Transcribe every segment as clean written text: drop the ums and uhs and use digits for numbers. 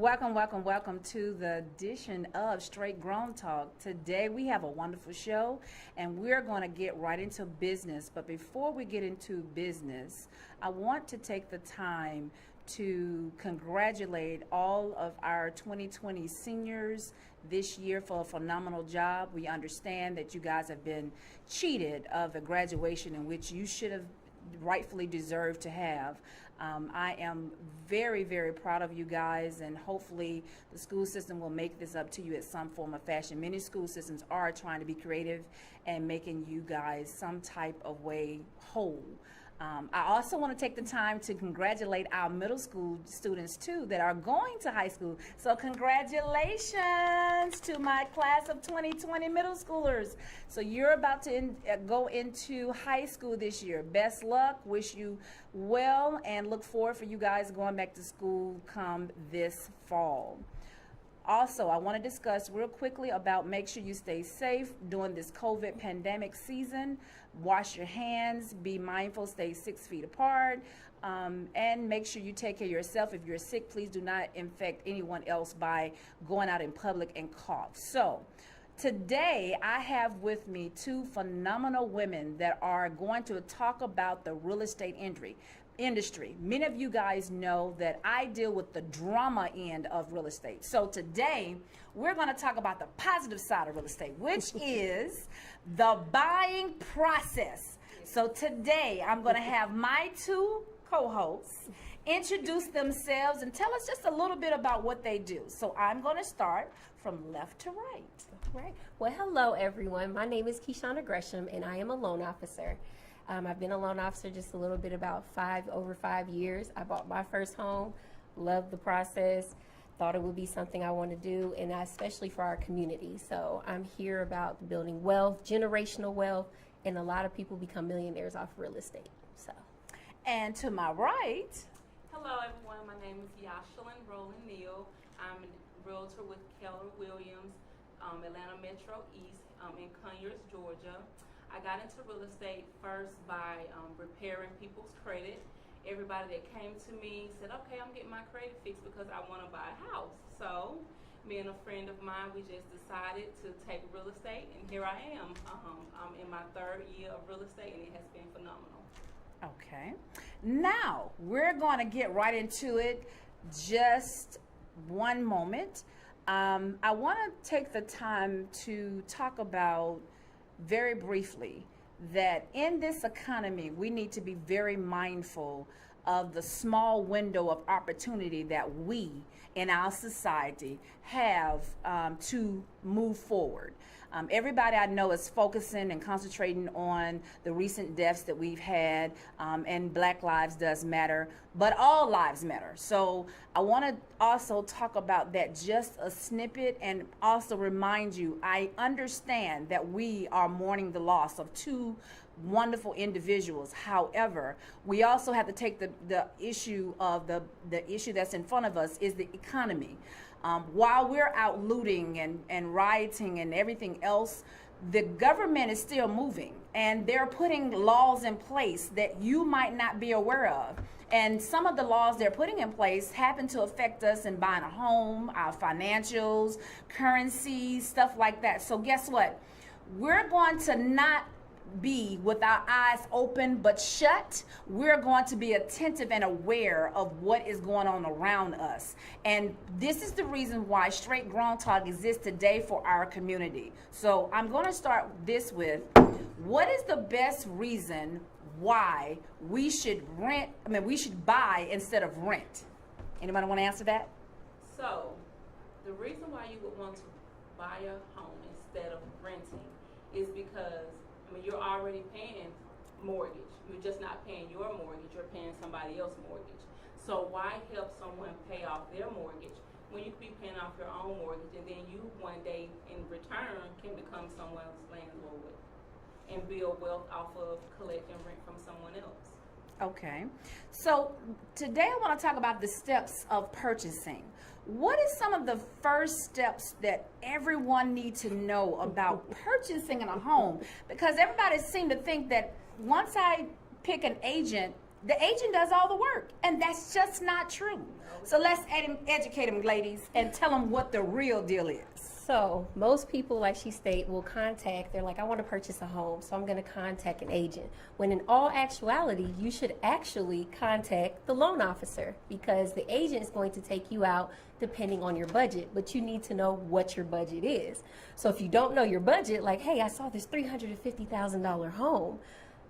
welcome to the edition of Straight Grown Talk. Today we have a wonderful show and we're going to get right into business. But before we get into business, I want to take the time to congratulate all of our 2020 seniors this year for a phenomenal job. We understand that you guys have been cheated of a graduation in which you should have rightfully deserved to have. I am very, very proud of you guys, and hopefully the school system will make this up to you at some form of fashion. Many school systems are trying to be creative and making you guys some type of way whole. I also want to take the time to congratulate our middle school students too that are going to high school. So congratulations to my class of 2020 middle schoolers. So you're about to go into high school this year. Best luck, wish you well, and look forward for you guys going back to school come this fall. Also, I want to discuss real quickly about make sure you stay safe during this COVID pandemic season. Wash your hands, be mindful, stay 6 feet apart, and make sure you take care of yourself. If you're sick, please do not infect anyone else by going out in public and cough. So, today I have with me two phenomenal women that are going to talk about the real estate industry. Many of you guys know that I deal with the drama end of real estate. So today we're going to talk about the positive side of real estate, which is the buying process. So today I'm going to have my two co-hosts introduce themselves and tell us just a little bit about what they do. So I'm going to start from left to right. Right. Well, hello, everyone. My name is Keishana Gresham, and I am a loan officer. I've been a loan officer just a little bit about over 5 years. I bought my first home, loved the process, thought it would be something I want to do, and especially for our community. So I'm here about building wealth, generational wealth, and a lot of people become millionaires off real estate. So, and to my right. Hello, everyone. My name is Yashalyn Roland Neal. I'm a realtor with Keller Williams, Atlanta Metro East, in Conyers, Georgia. I got into real estate first by repairing people's credit. Everybody that came to me said, okay, I'm getting my credit fixed because I want to buy a house. So me and a friend of mine, we just decided to take real estate, and here I am. I'm in my 3rd year of real estate, and it has been phenomenal. Okay. Now, we're going to get right into it. Just one moment. I want to take the time to talk about very briefly that in this economy we need to be very mindful of the small window of opportunity that we in our society have to move forward. Everybody I know is focusing and concentrating on the recent deaths that we've had, and Black lives does matter, but all lives matter. So I want to also talk about that, just a snippet, and also remind you, I understand that we are mourning the loss of two wonderful individuals. However, we also have to take the issue of the issue that's in front of us is the economy. While we're out looting and rioting and everything else, the government is still moving, and they're putting laws in place that you might not be aware of. And some of the laws they're putting in place happen to affect us in buying a home, our financials, currency, stuff like that. So guess what? We're going to not be with our eyes open but shut. We're going to be attentive and aware of what is going on around us. And this is the reason why Straight Grown Talk exists today for our community. So I'm going to start this with, what is the best reason why we should we should buy instead of rent? Anybody want to answer that? So the reason why you would want to buy a home instead of renting is because you're already paying mortgage. You're just not paying your mortgage, you're paying somebody else's mortgage. So why help someone pay off their mortgage when you could be paying off your own mortgage, and then you one day in return can become someone else's landlord and build wealth off of collecting rent from someone else. Okay. So today I want to talk about the steps of purchasing. What is some of the first steps that everyone needs to know about purchasing in a home? Because everybody seems to think that once I pick an agent the agent does all the work, and that's just not true. So let's educate them, ladies, and tell them what the real deal is. So most people, like she stated, will contact, they're like, I want to purchase a home, so I'm going to contact an agent. When in all actuality, you should actually contact the loan officer, because the agent is going to take you out depending on your budget, but you need to know what your budget is. So if you don't know your budget, like, hey, I saw this $350,000 home,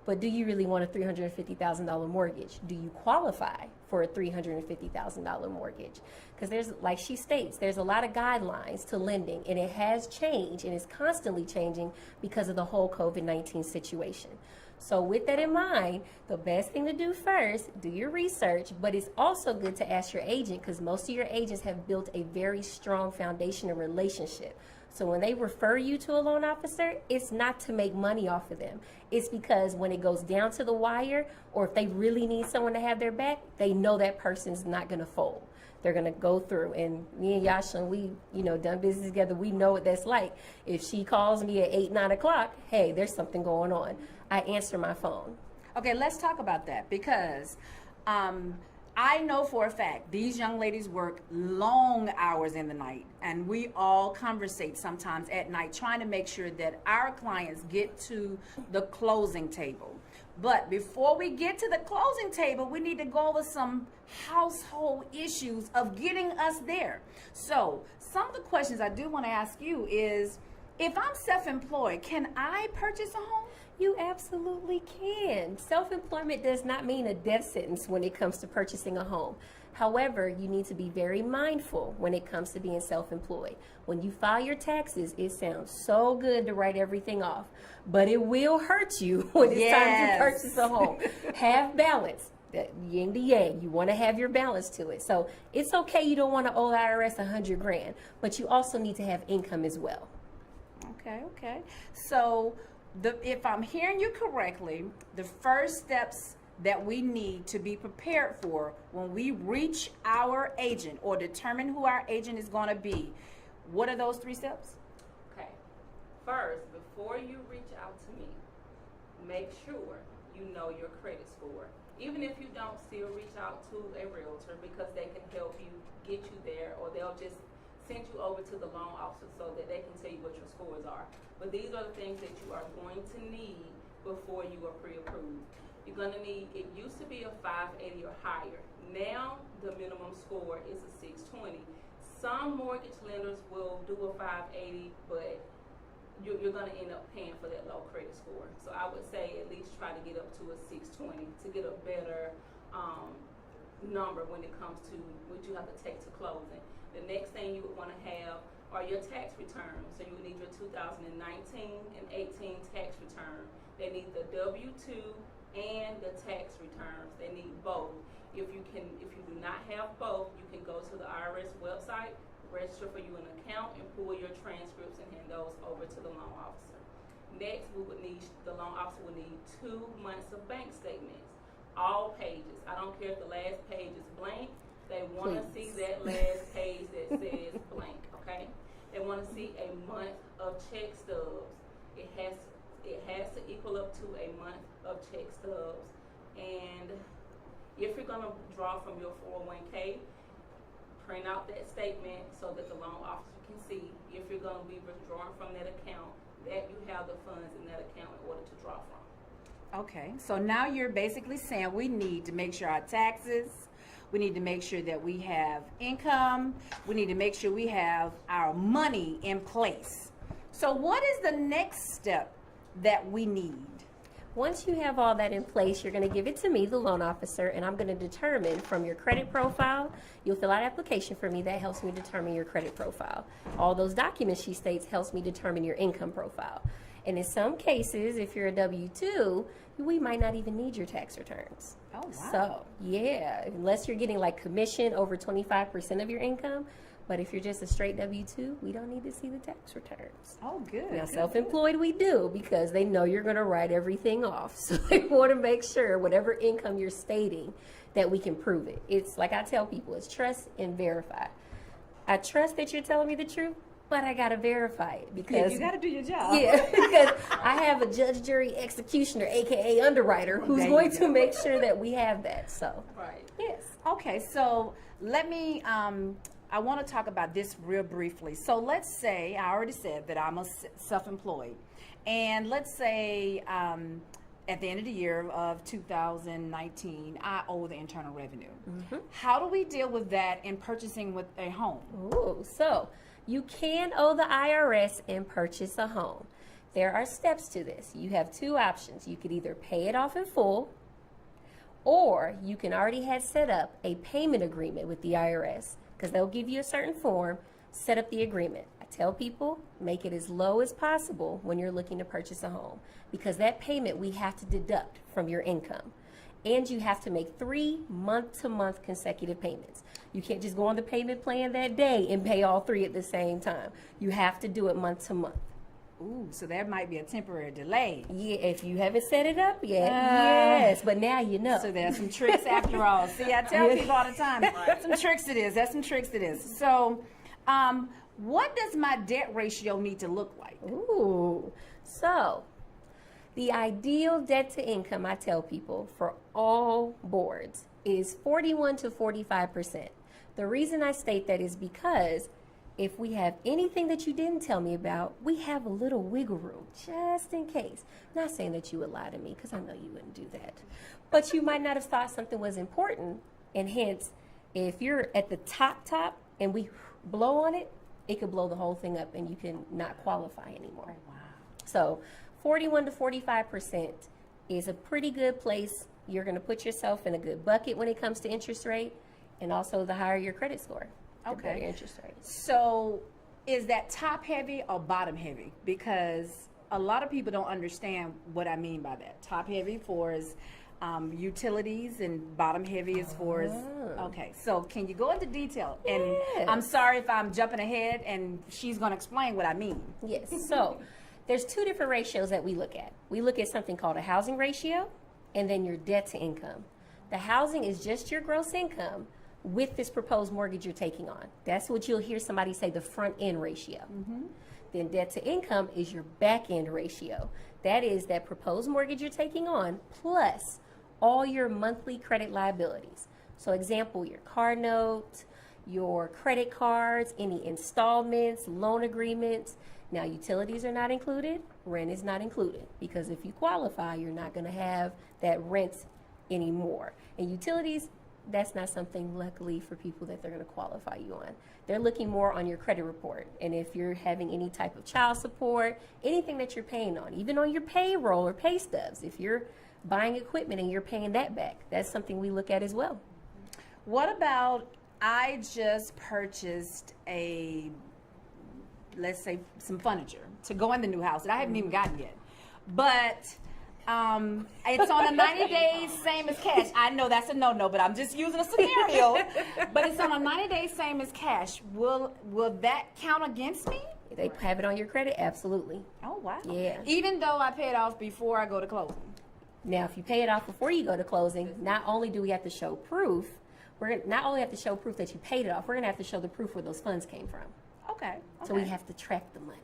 but do you really want a $350,000 mortgage? Do you qualify for a $350,000 mortgage? Because there's, like she states, there's a lot of guidelines to lending, and it has changed, and it's constantly changing because of the whole COVID-19 situation. So with that in mind, the best thing to do first, do your research, but it's also good to ask your agent, because most of your agents have built a very strong foundation and relationship. So when they refer you to a loan officer, it's not to make money off of them. It's because when it goes down to the wire, or if they really need someone to have their back, they know that person's not going to fold. They're going to go through. And me and Yasha, we, done business together. We know what that's like. If she calls me at 8, 9 o'clock, hey, there's something going on. I answer my phone. Okay, let's talk about that, because I know for a fact these young ladies work long hours in the night, and we all conversate sometimes at night trying to make sure that our clients get to the closing table. But before we get to the closing table, we need to go over some household issues of getting us there. So some of the questions I do want to ask you is, if I'm self-employed, can I purchase a home? You absolutely can. Self-employment does not mean a death sentence when it comes to purchasing a home. However, you need to be very mindful when it comes to being self-employed. When you file your taxes, it sounds so good to write everything off, but it will hurt you when it's time to purchase a home. Have balance. Yin to yang, you want to have your balance to it. So it's okay, you don't want to owe the IRS $100,000, but you also need to have income as well. Okay. So if I'm hearing you correctly, the first steps that we need to be prepared for when we reach our agent or determine who our agent is going to be, what are those 3 steps? Okay. First, before you reach out to me, make sure you know your credit score. Even if you don't, still reach out to a realtor, because they can help you get you there, or they'll just send you over to the loan officer so that they can tell you what your scores are. But these are the things that you are going to need before you are pre-approved. You're going to need, it used to be a 580 or higher. Now the minimum score is a 620. Some mortgage lenders will do a 580, but you're going to end up paying for that low credit score. So I would say at least try to get up to a 620 to get a better number when it comes to what you have to take to closing. The next thing you would want to have are your tax returns. So you would need your 2019 and 18 tax return. They need the W-2 and the tax returns. They need both. If you do not have both, you can go to the IRS website, register for you an account, and pull your transcripts and hand those over to the loan officer. Next, the loan officer will need 2 months of bank statements, all pages. I don't care if the last page is blank. They want to see that last page that says blank, okay? They want to see a month of check stubs. It has to equal up to a month of check stubs. And if you're going to draw from your 401k, print out that statement so that the loan officer can see if you're going to be withdrawing from that account, that you have the funds in that account in order to draw from. Okay, so now you're basically saying we need to make sure our taxes, we need to make sure that we have income, we need to make sure we have our money in place. So what is the next step that we need? Once you have all that in place, you're going to give it to me, the loan officer, and I'm going to determine from your credit profile. You'll fill out an application for me that helps me determine your credit profile. All those documents she states helps me determine your income profile. And in some cases, if you're a W-2, we might not even need your tax returns. Oh, wow. So, yeah, unless you're getting like commission over 25% of your income. But if you're just a straight W-2, we don't need to see the tax returns. Oh, good. Now, self-employed we do, because they know you're going to write everything off. So they want to make sure whatever income you're stating that we can prove it. It's like I tell people, it's trust and verify. I trust that you're telling me the truth, but I gotta verify it Yeah, because you got to do your job. yeah, because I have a judge, jury, executioner, aka underwriter, who's There you going go. to make sure that we have that. So Right. yes. Okay, so let me, I want to talk about this real briefly. So let's say, I already said that I'm a self-employed. And let's say at the end of the year of 2019, I owe the Internal Revenue. How do we deal with that in purchasing with a home? Ooh, so you can owe the IRS and purchase a home. There are steps to this. You have two options. You could either pay it off in full, or you can already have set up a payment agreement with the IRS, because they'll give you a certain form, set up the agreement. I tell people, make it as low as possible when you're looking to purchase a home, because that payment we have to deduct from your income. And you have to make 3 month-to-month consecutive payments. You can't just go on the payment plan that day and pay all 3 at the same time. You have to do it month to month. Ooh, so there might be a temporary delay. Yeah, if you haven't set it up yet, yes, but now you know. So there's some tricks after all. See, I tell people all the time, some tricks it is. That's some tricks it is. So, what does my debt ratio need to look like? Ooh, so the ideal debt to income, I tell people, for all boards is 41 to 45%. The reason I state that is because if we have anything that you didn't tell me about, we have a little wiggle room just in case. Not saying that you would lie to me, because I know you wouldn't do that. But you might not have thought something was important, and hence, if you're at the top and we blow on it, it could blow the whole thing up and you can not qualify anymore. Wow. So 41 to 45% is a pretty good place. You're going to put yourself in a good bucket when it comes to interest rate, and also the higher your credit score, the Okay. better interest rate. So, is that top heavy or bottom heavy? Because a lot of people don't understand what I mean by that. Top heavy for is utilities, and bottom heavy is for is okay. So, can you go into detail? And Yes. I'm sorry if I'm jumping ahead, and she's going to explain what I mean. Yes. So there's 2 different ratios that we look at. We look at something called a housing ratio, and then your debt to income. The housing is just your gross income with this proposed mortgage you're taking on. That's what you'll hear somebody say, the front end ratio. Then debt to income is your back end ratio. That is that proposed mortgage you're taking on plus all your monthly credit liabilities. So example, your car note, your credit cards, any installments, loan agreements. Now utilities are not included, rent is not included, because if you qualify, you're not going to have that rent anymore. And utilities, that's not something, luckily, for people that they're going to qualify you on. They're looking more on your credit report. And if you're having any type of child support, anything that you're paying on, even on your payroll or pay stubs, if you're buying equipment and you're paying that back, that's something we look at as well. What about, I just purchased let's say some furniture to go in the new house that I haven't even gotten yet. But it's on a 90 days same as cash. I know that's a no-no, but I'm just using a scenario. But it's on a 90 days same as cash. Will that count against me? They have it on your credit? Absolutely. Oh, wow. Yeah. Even though I pay it off before I go to closing? Now, if you pay it off before you go to closing, not only do we have to show proof, we're going to not only have to show proof that you paid it off, we're going to have to show the proof where those funds came from. Okay. So we have to track the money.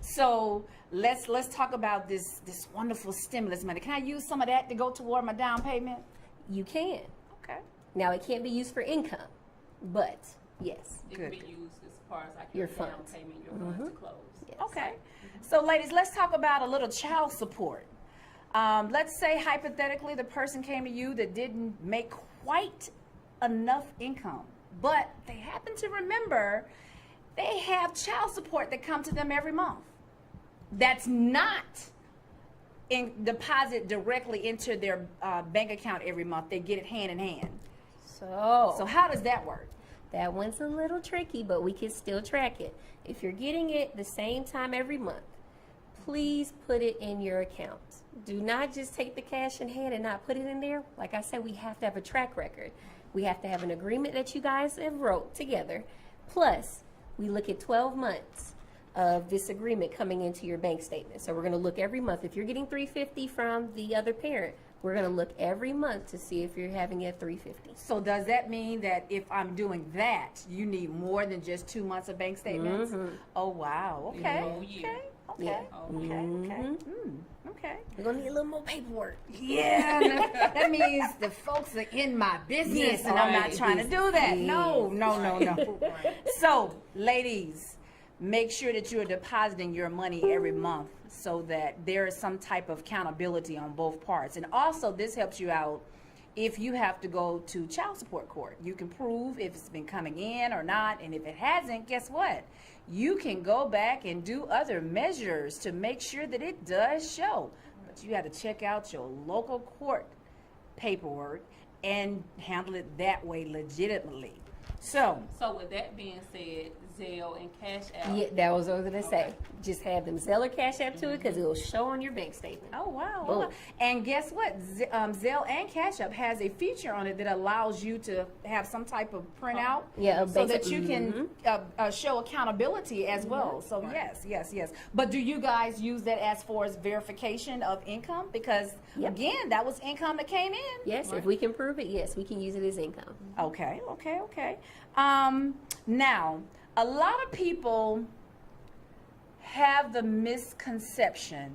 So let's talk about this wonderful stimulus money. Can I use some of that to go toward my down payment? You can. Okay. Now, it can't be used for income, but yes. It Good. can be used as far as like Your your down funds. payment, your funds to close. Yes. Okay. So ladies, let's talk about a little child support. Let's say hypothetically the person came to you that didn't make quite enough income, but they happen to remember they have child support that come to them every month. That's not deposit directly into their bank account every month. They get it hand in hand. So how does that work? That one's a little tricky, but we can still track it. If you're getting it the same time every month, please put it in your account. Do not just take the cash in hand and not put it in there. Like I said, we have to have a track record. We have to have an agreement that you guys have wrote together. Plus, we look at 12 months of this agreement coming into your bank statement. So we're going to look every month. If you're getting $350 from the other parent, We're going to look every month to see if you're having a 350. So does that mean that if I'm doing that, you need more than just 2 months of bank statements? Oh, wow. Okay. whole year. Okay. Yeah. Okay. We're going to need a little more paperwork. Yeah, that means the folks are in my business, Yes, and I'm not right. trying to do that. Yes. No. So, ladies, make sure that you're depositing your money every month so that there is some type of accountability on both parts. And also, this helps you out if you have to go to child support court. You can prove if it's been coming in or not, and if it hasn't, guess what? You can go back and do other measures to make sure that it does show. But you have to check out your local court paperwork and handle it that way legitimately. So with that being said, Zelle and Cash App. Yeah, that was what I was going to say. Just have them Zelle or Cash App to it because it'll show on your bank statement. oh wow. Boom. Wow. And guess what? Zelle and Cash App has a feature on it that allows you to have some type of printout Yeah, so basic- that you can show accountability as well. So yes. But do you guys use that as far as verification of income? Because Yep. again, that was income that came in. Yes, if we can prove it, yes, we can use it as income. Okay. Now, a lot of people have the misconception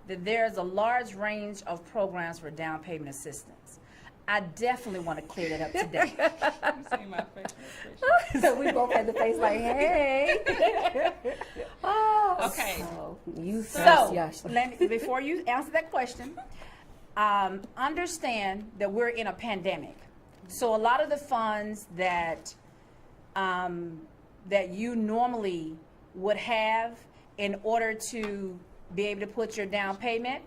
that there's a large range of programs for down payment assistance. I definitely want to clear that up today. You see my face expression. So we both had the face like, hey. Okay. Oh, you So, yes. before you answer that question, understand that we're in a pandemic. So a lot of the funds that that you normally would have in order to be able to put your down payment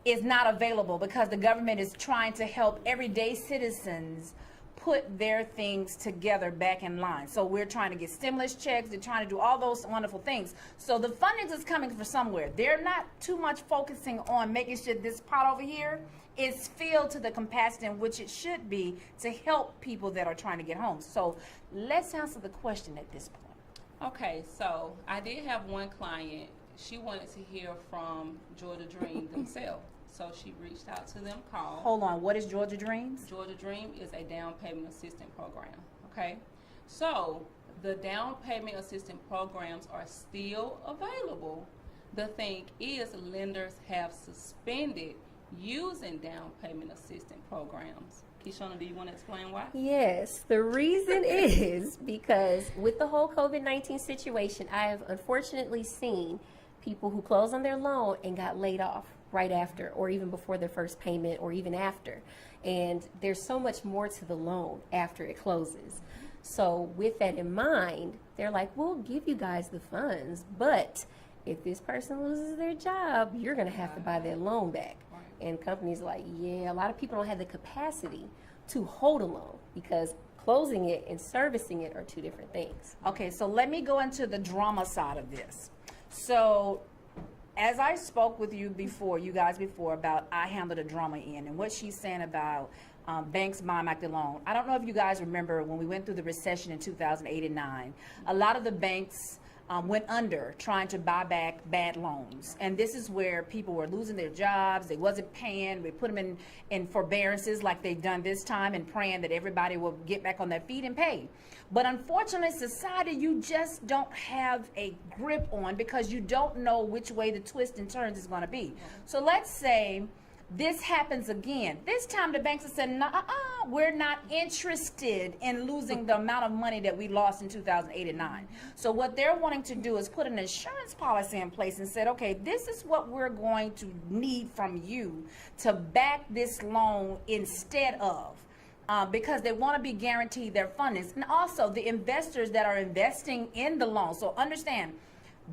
is not available because the government is trying to help everyday citizens put their things together back in line. So we're trying to get stimulus checks, they're trying to do all those wonderful things. So the funding is coming from somewhere. They're not too much focusing on making sure this pot over here is filled to the capacity in which it should be to help people that are trying to get home. So let's answer the question at this point. Okay, so I did have one client. She wanted to hear from Georgia Dream themselves. So she reached out to them, called. Hold on, what is Georgia Dreams? Georgia Dream is a down payment assistance program. Okay, so the down payment assistance programs are still available. The thing is, lenders have suspended using down payment assistance programs. Keishana, do you want to explain why? Yes, the reason is because with the whole COVID-19 situation, I have unfortunately seen people who closed on their loan and got laid off right after, or even before their first payment, or even after. And there's so much more to the loan after it closes. So with that in mind, they're like, we'll give you guys the funds, but if this person loses their job, you're going to have to buy their loan back. And companies are like, yeah, a lot of people don't have the capacity to hold a loan because closing it and servicing it are two different things. Okay, so let me go into the drama side of this. So as I spoke with you before, about I handle the drama in, and what she's saying about banks buying back the loan. I don't know if you guys remember when we went through the recession in 2008 and 9, a lot of the banks went under trying to buy back bad loans. And this is where people were losing their jobs, they wasn't paying, we put them in forbearances like they've done this time and praying that everybody will get back on their feet and pay. But unfortunately, society, you just don't have a grip on because you don't know which way the twist and turns is going to be. So let's say this happens again. This time the banks have said, nah, we're not interested in losing the amount of money that we lost in 2008 and 9. So what they're wanting to do is put an insurance policy in place and said, okay, this is what we're going to need from you to back this loan instead of. Because they want to be guaranteed their fundings. And also the investors that are investing in the loan. So understand,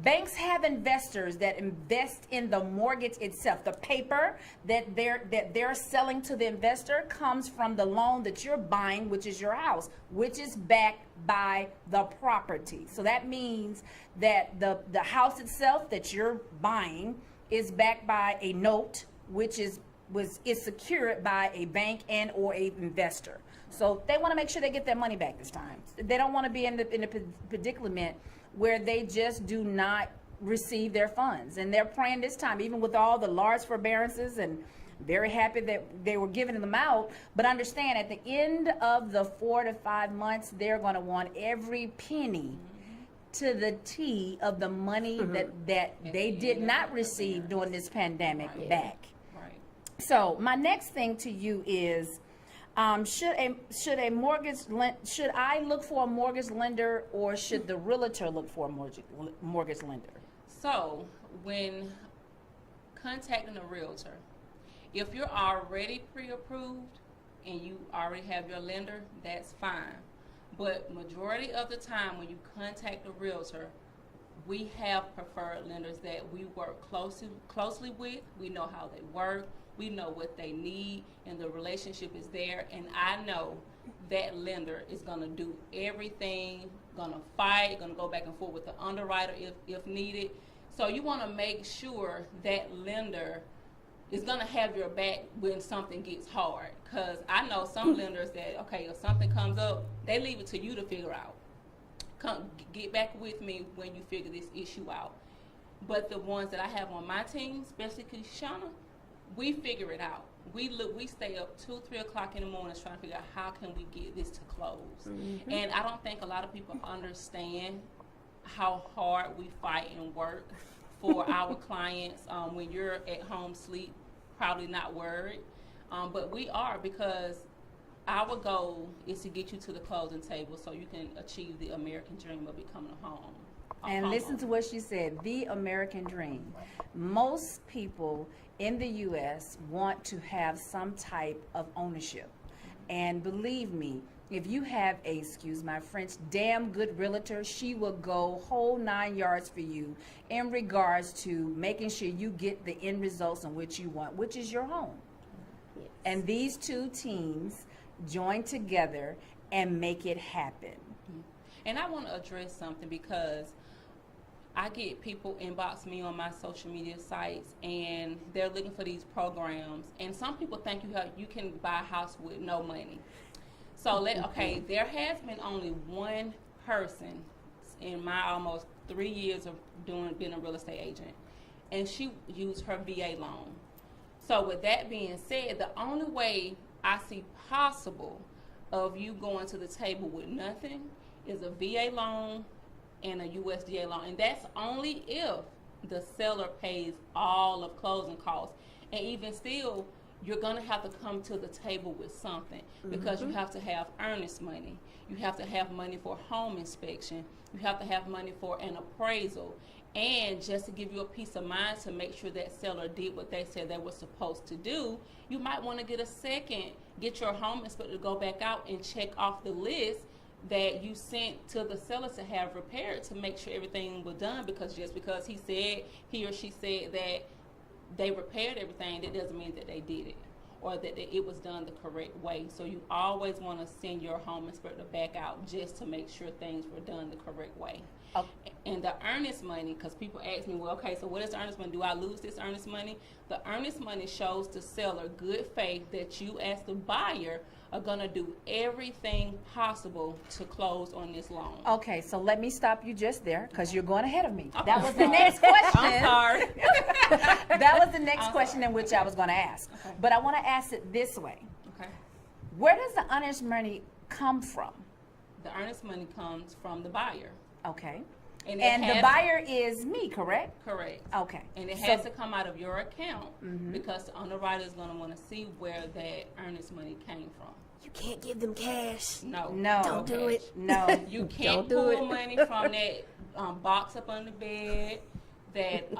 banks have investors that invest in the mortgage itself. The paper that they're selling to the investor comes from the loan that you're buying, which is your house, which is backed by the property. So that means that the house itself that you're buying is backed by a note, which is secured by a bank and or a investor. So they want to make sure they get their money back this time. They don't want to be in a predicament where they just do not receive their funds. And they're praying this time, even with all the large forbearances and very happy that they were giving them out. But understand, at the end of the 4 to 5 months, they're going to want every penny to the T of the money that they did not receive during this pandemic back. Right. So my next thing to you is, should I look for a mortgage lender, or should the realtor look for a mortgage lender? So when contacting a realtor, if you're already pre-approved and you already have your lender, that's fine. But majority of the time when you contact a realtor, we have preferred lenders that we work closely with. We know how they work. We know what they need, and the relationship is there. And I know that lender is going to do everything, going to fight, going to go back and forth with the underwriter if needed. So you want to make sure that lender is going to have your back when something gets hard. Because I know some lenders that, okay, if something comes up, they leave it to you to figure out. Come get back with me when you figure this issue out. But the ones that I have on my team, especially Keishana, we figure it out. We stay up 2, 3 o'clock in the morning trying to figure out how can we get this to close. And I don't think a lot of people understand how hard we fight and work for our clients when you're at home sleep, probably not worried. But we are, because our goal is to get you to the closing table so you can achieve the American dream of becoming a home. And listen to what she said, the American dream. Most people in the U.S. want to have some type of ownership. And believe me, if you have a, excuse my French, damn good realtor, she will go whole 9 yards for you in regards to making sure you get the end results in which you want, which is your home. Yes. And these two teams join together and make it happen. And I want to address something, because I get people inbox me on my social media sites, and they're looking for these programs. And some people think you can buy a house with no money. So there has been only one person in my almost 3 years of being a real estate agent, and she used her VA loan. So with that being said, the only way I see possible of you going to the table with nothing is a VA loan and a USDA loan, and that's only if the seller pays all of closing costs. And even still, you're going to have to come to the table with something, because you have to have earnest money. You have to have money for home inspection. You have to have money for an appraisal. And just to give you a peace of mind, to make sure that seller did what they said they were supposed to do, you might want to get your home inspector to go back out and check off the list that you sent to the seller to have repaired, to make sure everything was done. Because just because he or she said that they repaired everything, that doesn't mean that they did it, or that it was done the correct way. So you always want to send your home inspector back out just to make sure things were done the correct way. Okay. And the earnest money, because people ask me, well, okay, so what is the earnest money? Do I lose this earnest money? The earnest money shows the seller good faith that you as the buyer are going to do everything possible to close on this loan. Okay, so let me stop you just there, because you're going ahead of me. Okay. That was the next question. I'm sorry. That was the next question in which I was going to ask. Okay. But I want to ask it this way. Okay. Where does the earnest money come from? The earnest money comes from the buyer. Okay. And the buyer is me, correct? Correct. Okay. And it has to come out of your account, because the underwriter is going to want to see where that earnest money came from. You can't give them cash. No. Don't do it. No. You can't Don't do pull it. money from that box up under the bed, that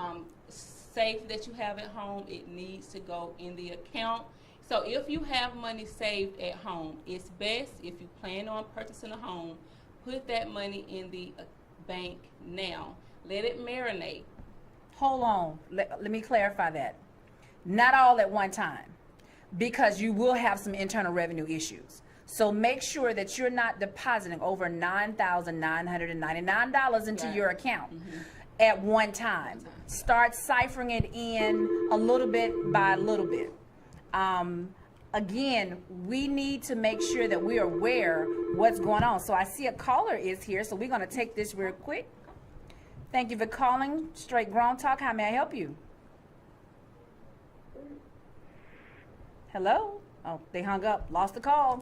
safe that you have at home. It needs to go in the account. So if you have money saved at home, it's best, if you plan on purchasing a home, put that money in the bank now. Let it marinate. Hold on. Let me clarify that. Not all at one time, because you will have some internal revenue issues. So make sure that you're not depositing over $9,999 into your account at one time. Start ciphering it in a little bit by a little bit. Again, we need to make sure that we are aware what's going on. So I see a caller is here, so we're going to take this real quick. Thank you for calling Straight Grown Talk. How may I help you? Hello? Oh, they hung up, lost the call.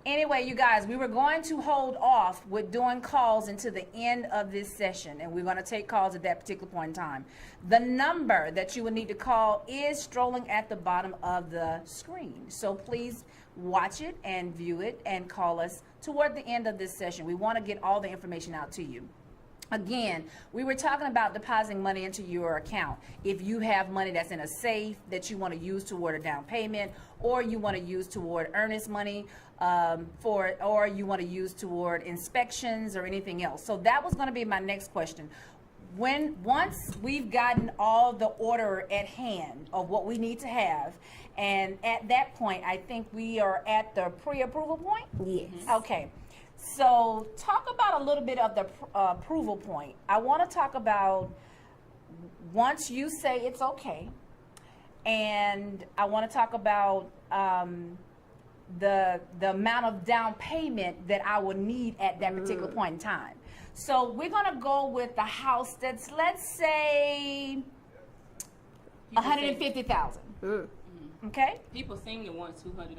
Anyway, you guys, we were going to hold off with doing calls until the end of this session, and we're going to take calls at that particular point in time. The number that you would need to call is strolling at the bottom of the screen. So please watch it and view it and call us toward the end of this session. We want to get all the information out to you. Again, we were talking about depositing money into your account. If you have money that's in a safe that you want to use toward a down payment, or you want to use toward earnest money or you want to use toward inspections or anything else. So that was going to be my next question. Once we've gotten all the order at hand of what we need to have, and at that point, I think we are at the pre-approval point? Yes. Okay. So talk about a little bit of the approval point. I want to talk about once you say it's okay, and I want to talk about the amount of down payment that I will need at that particular point in time. So we're going to go with the house that's, let's say, $150,000. Okay. People seem to want $250,000.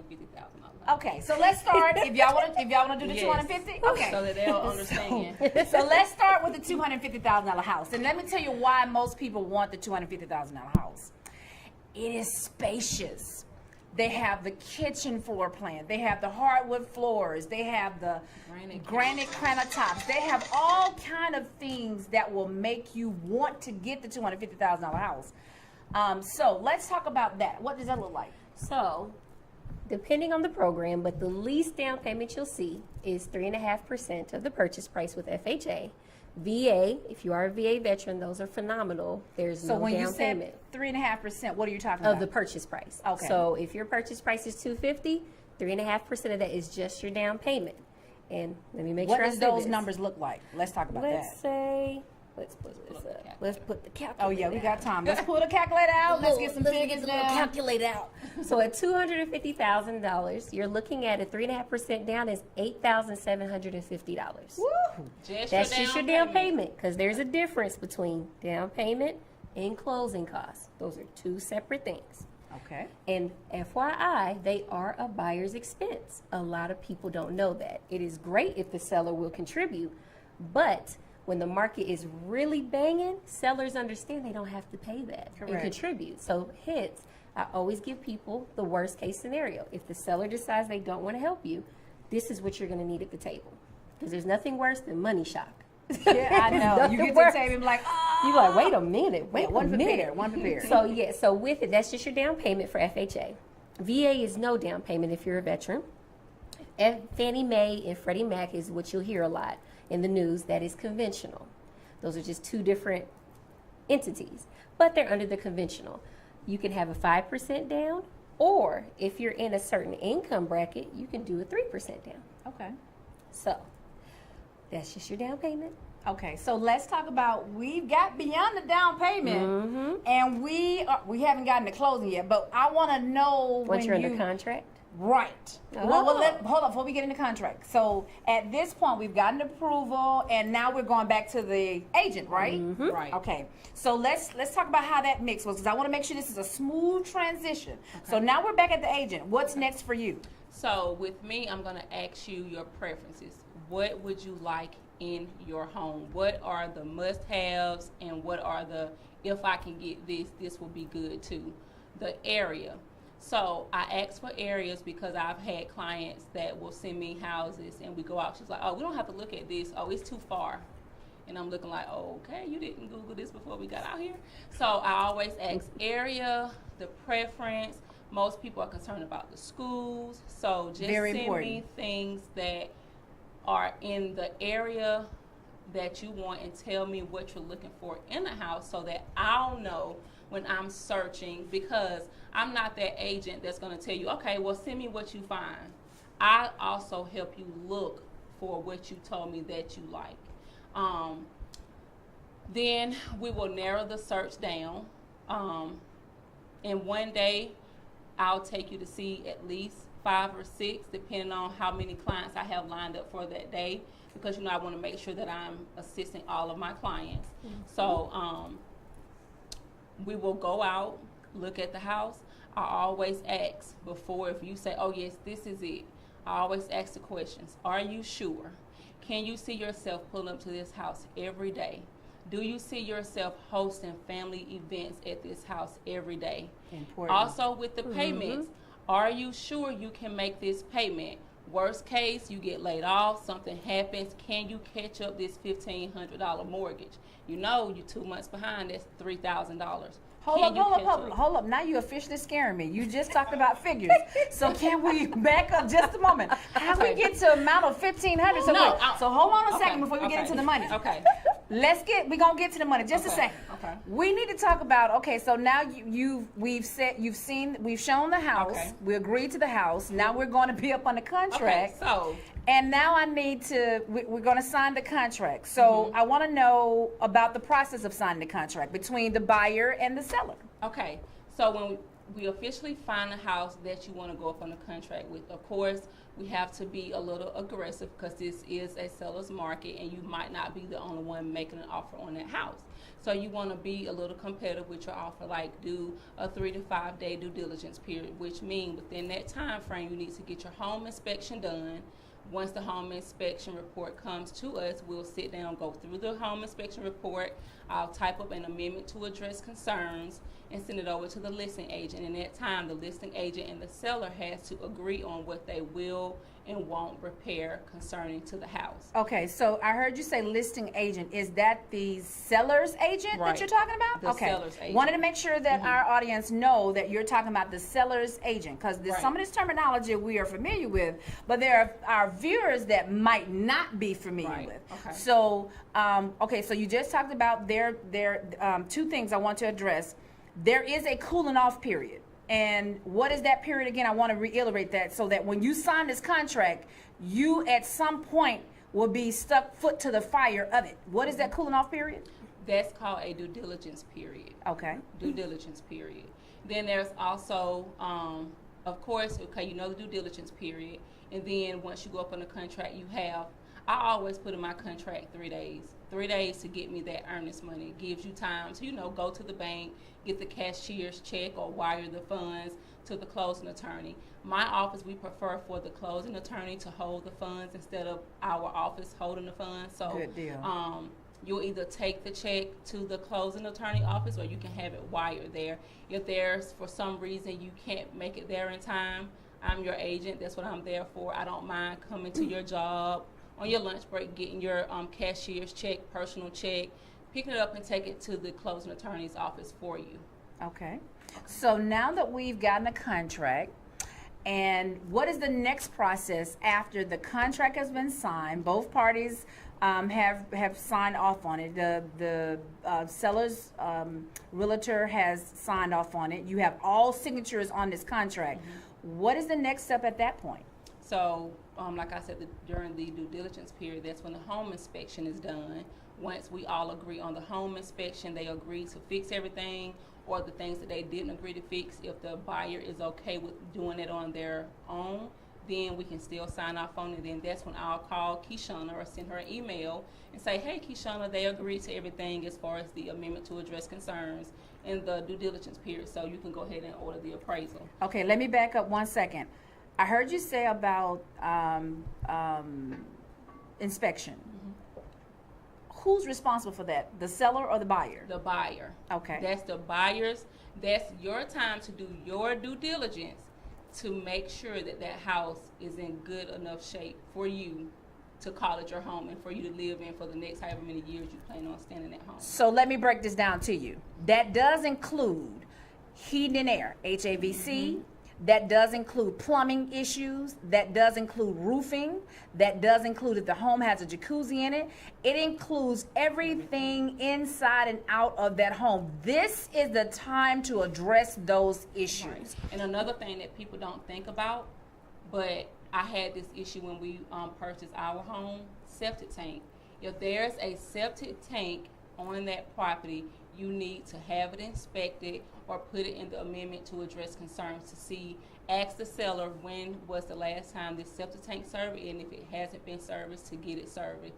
Okay, so let's start. If y'all want to do the Yes. 250, okay. So that they'll understand. So let's start with the $250,000 house, and let me tell you why most people want the $250,000 house. It is spacious. They have the kitchen floor plan. They have the hardwood floors. They have the granite countertops. They have all kind of things that will make you want to get the $250,000 house. So let's talk about that. What does that look like? So, depending on the program, but the least down payment you'll see is 3.5% of the purchase price with FHA. VA, if you are a VA veteran, those are phenomenal. There's So no when you down said payment 3.5%, what are you talking of about? the purchase price. Okay. So if your purchase price is $250, 3.5% of that is just your down payment. And let me make What sure I does say those this. numbers look like? Let's talk about Let's that. say, let's put this up. Let's put the calculator. Oh yeah, we got time. Let's pull the calculator out. Let's get some figures the little down. calculator out. So at $250,000, you're looking at a 3.5% down is $8,750. Woo! That's just your down payment, because there's a difference between down payment and closing costs. Those are two separate things. Okay. And FYI, they are a buyer's expense. A lot of people don't know that. It is great if the seller will contribute, but when the market is really banging, sellers understand they don't have to pay that and Correct. contribute. So hence, I always give people the worst case scenario. If the seller decides they don't want to help you, this is what you're going to need at the table. Because there's nothing worse than money shock. Yeah, I know. You get to the table and be like, oh. You're like, wait a minute, wait one a minute. prepared, one prepared. So yeah, so with it, that's just your down payment for FHA. VA is no down payment if you're a veteran. Fannie Mae and Freddie Mac is what you'll hear a lot in the news. That is conventional. Those are just two different entities, but they're under the conventional. You can have a 5% down, or if you're in a certain income bracket, you can do a 3% down. Okay. So that's just your down payment. Okay, so let's talk about, we've got beyond the down payment, and we haven't gotten to closing yet, but I want to know Once you're when under contract. Right. Oh. Well, hold on before we get into contract. So at this point, we've gotten approval, and now we're going back to the agent, right? Right. Okay. So let's talk about how that mix was, because I want to make sure this is a smooth transition. Okay. So now we're back at the agent. What's next for you? So with me, I'm going to ask you your preferences. What would you like in your home? What are the must-haves, and what are the, if I can get this, this will be good too? The area. So I ask for areas because I've had clients that will send me houses and we go out. She's like, oh, we don't have to look at this. Oh, it's too far. And I'm looking like, oh, okay, you didn't Google this before we got out here. So I always ask area, the preference. Most people are concerned about the schools. So just Very send important. me things that are in the area that you want and tell me what you're looking for in a house so that I'll know when I'm searching, because I'm not that agent that's going to tell you, okay, well, send me what you find. I also help you look for what you told me that you like. Then we will narrow the search down. And one day I'll take you to see at least 5 or 6, depending on how many clients I have lined up for that day, because I want to make sure that I'm assisting all of my clients. So we will go out, look at the house. I always ask before, if you say, oh yes, this is it, I always ask the questions. Are you sure? Can you see yourself pulling up to this house every day? Do you see yourself hosting family events at this house every day? Important. Also with the payments, are you sure you can make this payment? Worst case, you get laid off, something happens, can you catch up this $1,500 mortgage? You know you're 2 months behind, that's $3,000. Hold up. Now you're officially scaring me. You just talked about figures. So can we back up just a moment? How we get to amount of $1,500? So, so hold on a second before we get into the money. Okay. We're gonna get to the money just a second. Okay. We need to talk about, okay, so now we've shown the house. Okay. We agreed to the house. Now we're gonna be up on the contract. Okay, so and now we're going to sign the contract. So I want to know about the process of signing the contract between the buyer and the seller. Okay, so when we officially find a house that you want to go up on the contract with, of course, we have to be a little aggressive because this is a seller's market and you might not be the only one making an offer on that house. So you want to be a little competitive with your offer, like do a 3 to 5 day due diligence period, which means within that time frame you need to get your home inspection done. Once the home inspection report comes to us, we'll sit down, go through the home inspection report. I'll type up an amendment to address concerns and send it over to the listing agent. In that time, the listing agent and the seller has to agree on what they will and won't repair concerning to the house. Okay, so I heard you say listing agent. Is that the seller's agent that you're talking about? The seller's agent. Wanted to make sure that our audience know that you're talking about the seller's agent, because some of this terminology we are familiar with, but there are our viewers that might not be familiar with. Okay. So, so you just talked about their two things I want to address. There is a cooling off period. And what is that period again? I want to reiterate that so that when you sign this contract, you at some point will be stuck foot to the fire of it. What is that cooling off period? That's called a due diligence period. Okay. Due diligence period. Then there's also, of course, okay, you know the due diligence period. And then once you go up on the contract, I always put in my contract 3 days. 3 days to get me that earnest money. It gives you time to, go to the bank, get the cashier's check or wire the funds to the closing attorney. My office, we prefer for the closing attorney to hold the funds instead of our office holding the funds. So good deal. You'll either take the check to the closing attorney office or you can have it wired there. If there's, for some reason, you can't make it there in time, I'm your agent. That's what I'm there for. I don't mind coming to your job on your lunch break, getting your cashier's check, personal check, picking it up and take it to the closing attorney's office for you. Okay. So now that we've gotten a contract, and what is the next process after the contract has been signed? Both parties have signed off on it. The seller's realtor has signed off on it. You have all signatures on this contract. What is the next step at that point? So, like I said, during the due diligence period, that's when the home inspection is done. Once we all agree on the home inspection, they agree to fix everything, or the things that they didn't agree to fix, if the buyer is okay with doing it on their own, then we can still sign off on it. Then that's when I'll call Keishana or send her an email and say, hey, Keishana, they agreed to everything as far as the amendment to address concerns in the due diligence period, so you can go ahead and order the appraisal. Okay, let me back up 1 second. I heard you say about inspection. Who's responsible for that? The seller or the buyer? The buyer. Okay. That's the buyer's. That's your time to do your due diligence to make sure that that house is in good enough shape for you to call it your home and for you to live in for the next however many years you plan on staying in that home. So let me break this down to you. That does include heating and air, HVAC. That does include plumbing issues. That does include roofing. That does include if the home has a jacuzzi in it. It includes everything inside and out of that home. This is the time to address those issues. Right. And another thing that people don't think about, but I had this issue when we purchased our home, septic tank. If there's a septic tank on that property, you need to have it inspected or put it in the amendment to address concerns to see, ask the seller when was the last time this septic tank serviced, and if it hasn't been serviced, to get it serviced.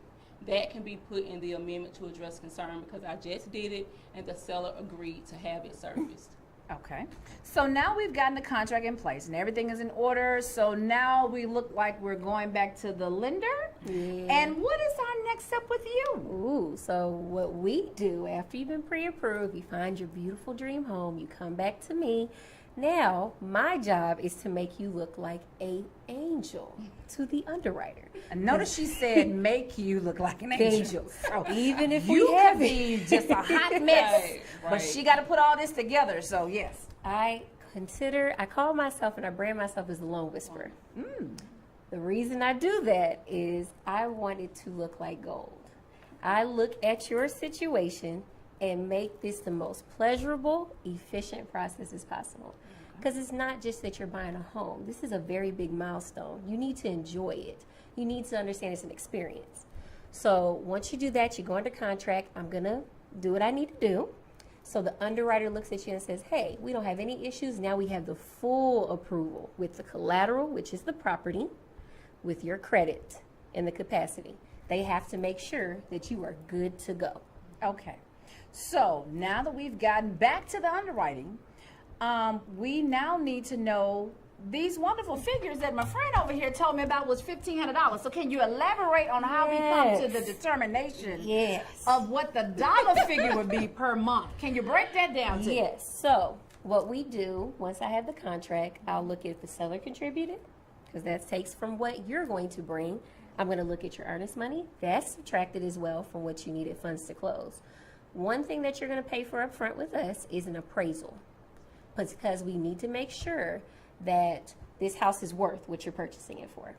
That can be put in the amendment to address concern because I just did it and the seller agreed to have it serviced. Okay. So now we've gotten the contract in place and everything is in order. So now we look like we're going back to the lender. Yeah. And what is our next step with you? Ooh, so what we do after you've been pre-approved, you find your beautiful dream home, you come back to me. Now, my job is to make you look like an angel to the underwriter. And notice she said make you look like an angel. So Even if you we have could be just a hot mess, but she got to put all this together. So yes. I call myself and I brand myself as the loan whisperer. The reason I do that is I want it to look like gold. I look at your situation and make this the most pleasurable, efficient process as possible. Because it's not just that you're buying a home. This is a very big milestone. You need to enjoy it. You need to understand it's an experience. So once you do that, you go under contract. I'm going to do what I need to do. So the underwriter looks at you and says, hey, we don't have any issues. Now we have the full approval with the collateral, which is the property, with your credit and the capacity. They have to make sure that you are good to go. Okay. So now that we've gotten back to the underwriting, we now need to know these wonderful figures that my friend over here told me about was $1,500. So can you elaborate on how we come to the determination of what the dollar figure would be per month? Can you break that down to Yes. So what we do, once I have the contract, I'll look at if the seller contributed, because that takes from what you're going to bring. I'm going to look at your earnest money. That's subtracted as well from what you needed funds to close. One thing that you're going to pay for up front with us is an appraisal, because we need to make sure that this house is worth what you're purchasing it for.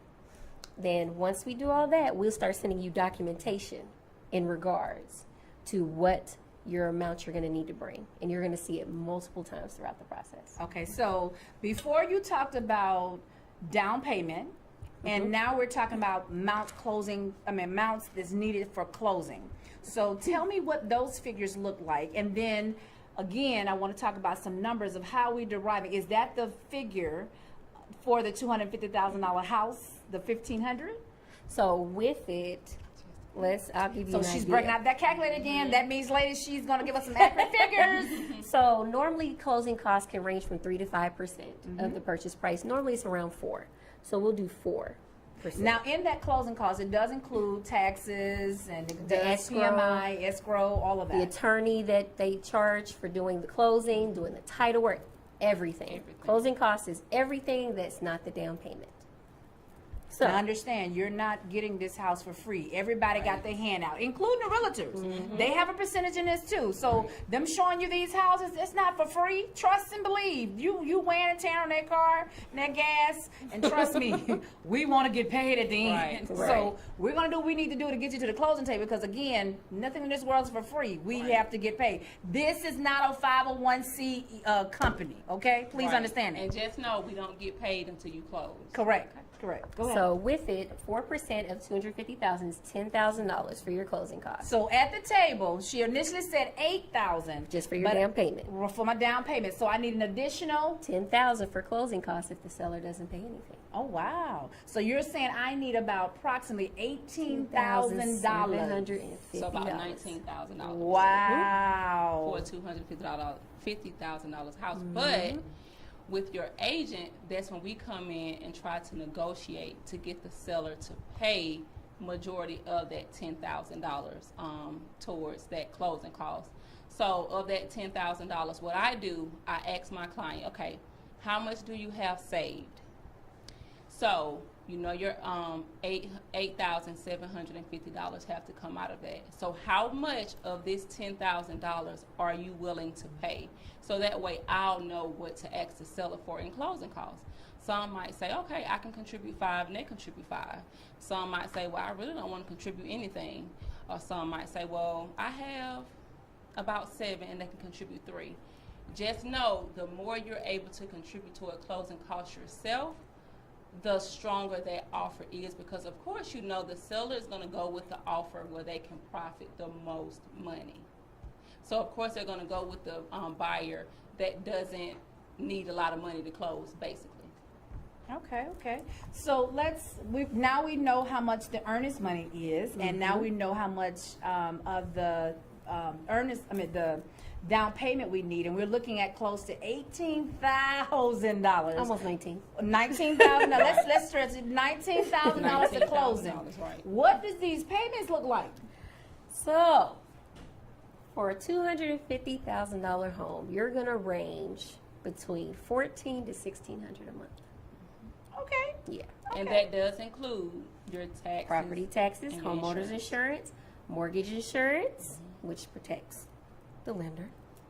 Then once we do all that, we'll start sending you documentation in regards to what your amount you're going to need to bring. And you're going to see it multiple times throughout the process. Okay, so before you talked about down payment, and now we're talking about amounts that's needed for closing. So tell me what those figures look like, and then again, I want to talk about some numbers of how we derive it. Is that the figure for the $250,000 house, the $1,500? So with it, I'll give you So an she's idea. breaking out that calculator again. That means, ladies, she's going to give us some accurate figures. So normally closing costs can range from 3 to 5% of the purchase price. Normally it's around 4. So we'll do 4%. Now, in that closing cost, it does include taxes and The escrow, PMI, escrow, all of that. the attorney that they charge for doing the closing, doing the title work, everything. Closing costs is everything that's not the down payment. So Now understand, you're not getting this house for free. Everybody got their hand out, including the realtors. They have a percentage in this too. So them showing you these houses, it's not for free. Trust and believe. You wearing and tearing on that car and that gas, and trust me, we want to get paid at the end. Right. So we're gonna do what we need to do to get you to the closing table, because again, nothing in this world is for free. We have to get paid. This is not a 501c company. Okay, please understand it. And just know we don't get paid until you close. Correct. Go ahead. So with it, 4% of $250,000 is $10,000 for your closing costs. So at the table, she initially said $8,000 Just for your down payment. For my down payment. So I need an additional. $10,000 for closing costs if the seller doesn't pay anything. Oh wow! So you're saying I need about approximately $18,000. $750. So about $19,000. Wow! For a $50,000 house. But with your agent, that's when we come in and try to negotiate to get the seller to pay majority of that $10,000 towards that closing cost. So of that $10,000, what I do, I ask my client, okay, how much do you have saved? So you know your $8,750 have to come out of that. So how much of this $10,000 are you willing to pay? So that way I'll know what to ask the seller for in closing costs. Some might say, okay, I can contribute 5, and they contribute 5. Some might say, well, I really don't want to contribute anything. Or some might say, well, I have about 7 and they can contribute 3. Just know the more you're able to contribute to a closing cost yourself, the stronger that offer is, because of course you know the seller is going to go with the offer where they can profit the most money. So of course they're going to go with the buyer that doesn't need a lot of money to close, basically. Okay. So now we know how much the earnest money is, and now we know how much of the the down payment we need, and we're looking at close to $18,000. Almost 19. $19,000. Now let's stress it. $19,000 to closing. Right. What does these payments look like? So, for a $250,000 home, you're gonna range between $1,400 to $1,600 a month. Okay. Yeah. And Okay. that does include your taxes. Property taxes, and homeowners insurance, mortgage insurance, which protects the lender,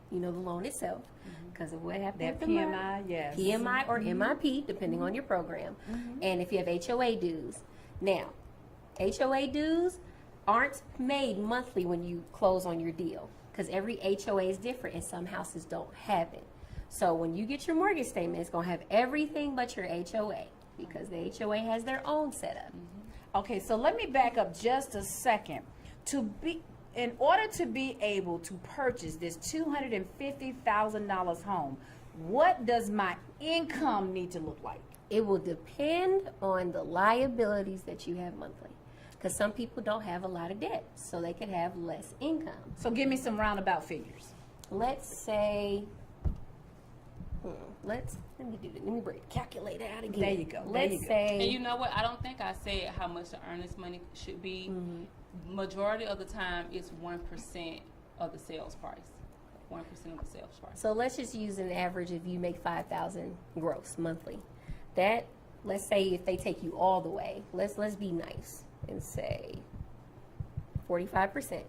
the loan itself, because of what happened That with the money. PMI, yes. PMI or MIP, depending on your program. And if you have HOA dues. Now, HOA dues aren't made monthly when you close on your deal, because every HOA is different and some houses don't have it. So when you get your mortgage statement, it's going to have everything but your HOA, because the HOA has their own setup. Okay, so let me back up just a second. In order to be able to purchase this $250,000 home, what does my income need to look like? It will depend on the liabilities that you have monthly, because some people don't have a lot of debt, so they could have less income. So give me some roundabout figures. Let's say, let me bring the calculator out again. There you go. Let's say, And you know what? I don't think I said how much the earnest money should be. Majority of the time, it's 1% of the sales price. 1% of the sales price. so let's just use an average. If you make $5,000 gross monthly, that, let's say if they take you all the way, let's be nice and say 45%.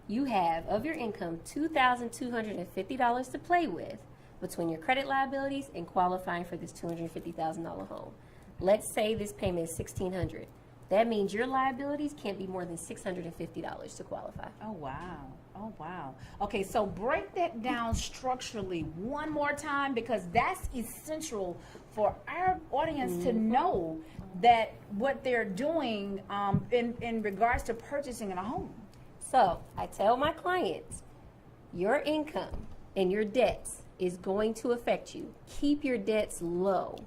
You have of your income $2,250 to play with between your credit liabilities and qualifying for this $250,000 home. Let's say this payment is $1,600. That means your liabilities can't be more than $650 to qualify. Oh, wow. Oh, wow. Okay, so break that down structurally one more time, because that's essential for our audience to know that what they're doing in regards to purchasing a home. So I tell my clients, your income and your debts is going to affect you. Keep your debts low.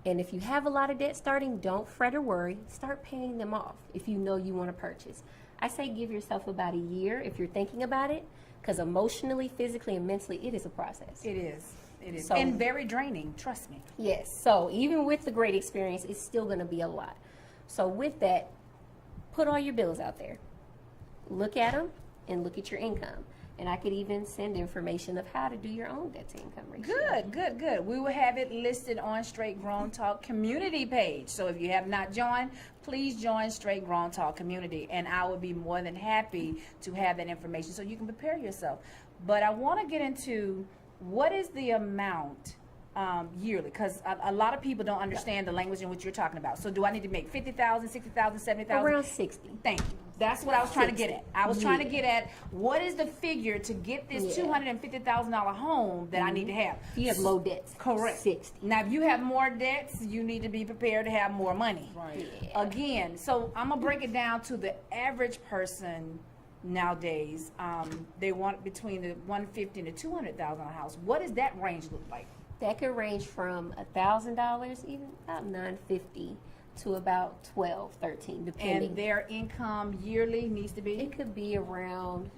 And if you have a lot of debt starting, don't fret or worry. Start paying them off if you know you want to purchase. I say give yourself about a year if you're thinking about it, because emotionally, physically, and mentally, it is a process. It is. It is. So- And very draining, trust me. Yes. So even with the great experience, it's still going to be a lot. So with that, put all your bills out there. Look at them and look at your income. And I could even send information of how to do your own debt to income ratio. Good. We will have it listed on Straight Grown Talk community page. So if you have not joined, please join Straight Grown Talk community, and I would be more than happy to have that information so you can prepare yourself. But I want to get into what is the amount yearly, because a lot of people don't understand the language in which you're talking about. So do I need to make $50,000, $60,000, $70,000? Around 60. Thank you. That's what I was trying to get at. I was trying to get at what is the figure to get this $250,000 home that I need to have. If you have low debts. Correct. 60. Now, if you have more debts, you need to be prepared to have more money. Right. Yeah. Again, so I'm gonna break it down to the average person nowadays. They want between the $150,000 and the $200,000 house. What does that range look like? That could range from $1,000, even about $950, to about $12, $13, depending. And their income yearly needs to be? It could be around,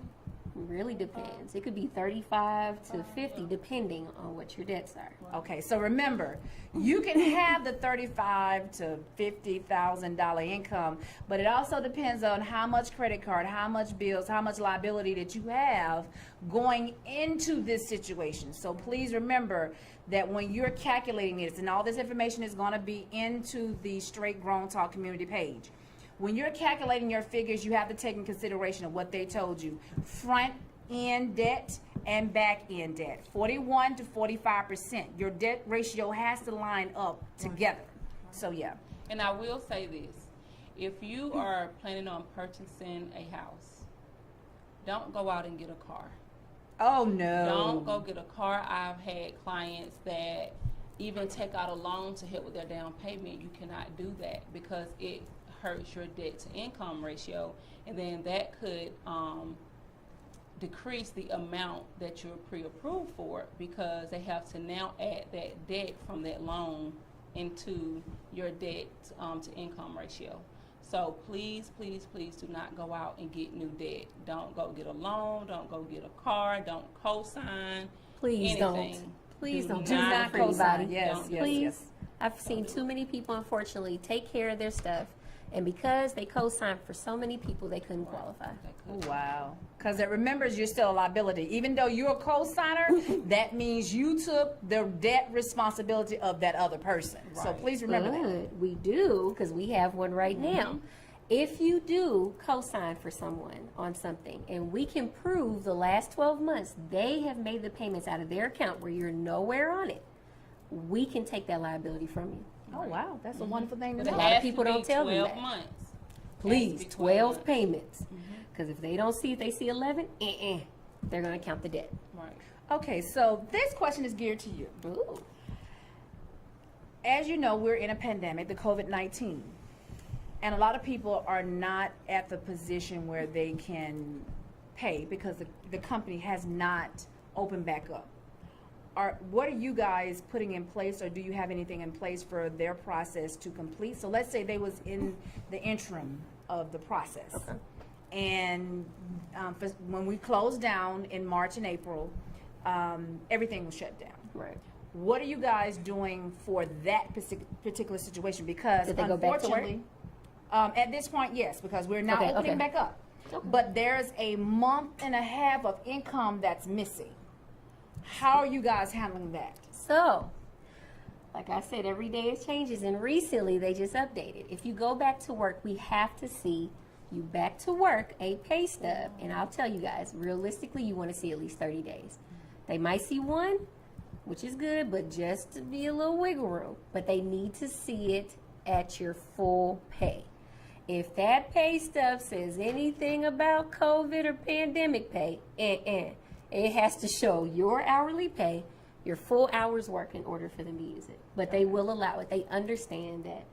really depends. It could be 35 to 50, depending on what your debts are. Okay, so remember, you can have the $35,000 to $50,000 income, but it also depends on how much credit card, how much bills, how much liability that you have going into this situation. So please remember that when you're calculating this, and all this information is going to be into the Straight Grown Talk community page. When you're calculating your figures, you have to take in consideration of what they told you. Front end debt and back end debt. 41 to 45%. Your debt ratio has to line up together. So yeah. And I will say this. If you are planning on purchasing a house, don't go out and get a car. Oh no. Don't go get a car. I've had clients that even take out a loan to help with their down payment. You cannot do that because it hurts your debt to income ratio, and then that could decrease the amount that you're pre-approved for, because they have to now add that debt from that loan into your debt to income ratio. So please, please, please do not go out and get new debt. Don't go get a loan. Don't go get a car. Don't co-sign. Please anything. don't. Please don't Do not for co-sign. anybody. Yes, Don't. yes, Please. yes. I've seen too many people, unfortunately, take care of their stuff, and because they co-signed for so many people, they couldn't qualify. Oh, wow. Because it remembers you're still a liability. Even though you're a co-signer, that means you took the debt responsibility of that other person. So Right. please remember that. But we do, because we have one right now. If you do co-sign for someone on something, and we can prove the last 12 months they have made the payments out of their account where you're nowhere on it, we can take that liability from you. Oh, wow. That's a wonderful thing to But it know. lot of has to people be don't tell them 12 that. months. Please, Has to be 12 months. payments. Because if they don't see, if they see 11, they're going to count the debt. Right. Okay, so this question is geared to you. Ooh. As you know, we're in a pandemic, the COVID-19. And a lot of people are not at the position where they can pay because the company has not opened back up. What are you guys putting in place, or do you have anything in place for their process to complete? So let's say they was in the interim of the process. Okay. And when we closed down in March and April, everything was shut down. Right. What are you guys doing for that particular situation? Because Did they go back to work? unfortunately, at this point, yes, because we're now Okay, opening okay. back up. Okay. But there's a month and a half of income that's missing. How are you guys handling that? So, like I said, every day it changes, and recently they just updated. If you go back to work, we have to see you back to work, a pay stub, and I'll tell you guys, realistically, you want to see at least 30 days. They might see one, which is good, but just to be a little wiggle room. But they need to see it at your full pay. If that pay stub says anything about COVID or pandemic pay, it has to show your hourly pay, your full hours work in order for them to use it. But they will allow it. They understand that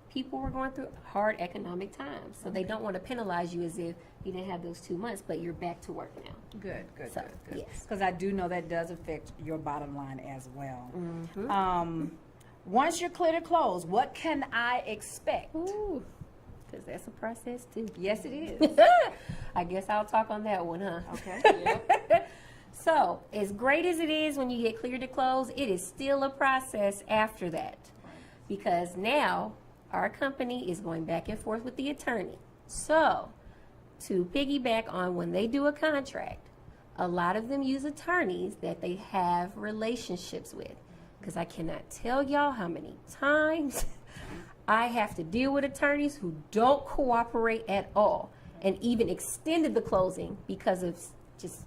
people were going through hard economic times. So they don't want to penalize you as if you didn't have those 2 months, but you're back to work now. Good, good, So, good, good. yes. Because I do know that does affect your bottom line as well. Mm-hmm. Once you're clear to close, what can I expect? Ooh, because that's a process too. Yes, it is. I guess I'll talk on that one, huh? Okay. So, as great as it is when you get cleared to close, it is still a process after that. Because now our company is going back and forth with the attorney. So, to piggyback on when they do a contract, a lot of them use attorneys that they have relationships with. Because I cannot tell y'all how many times I have to deal with attorneys who don't cooperate at all and even extended the closing because of just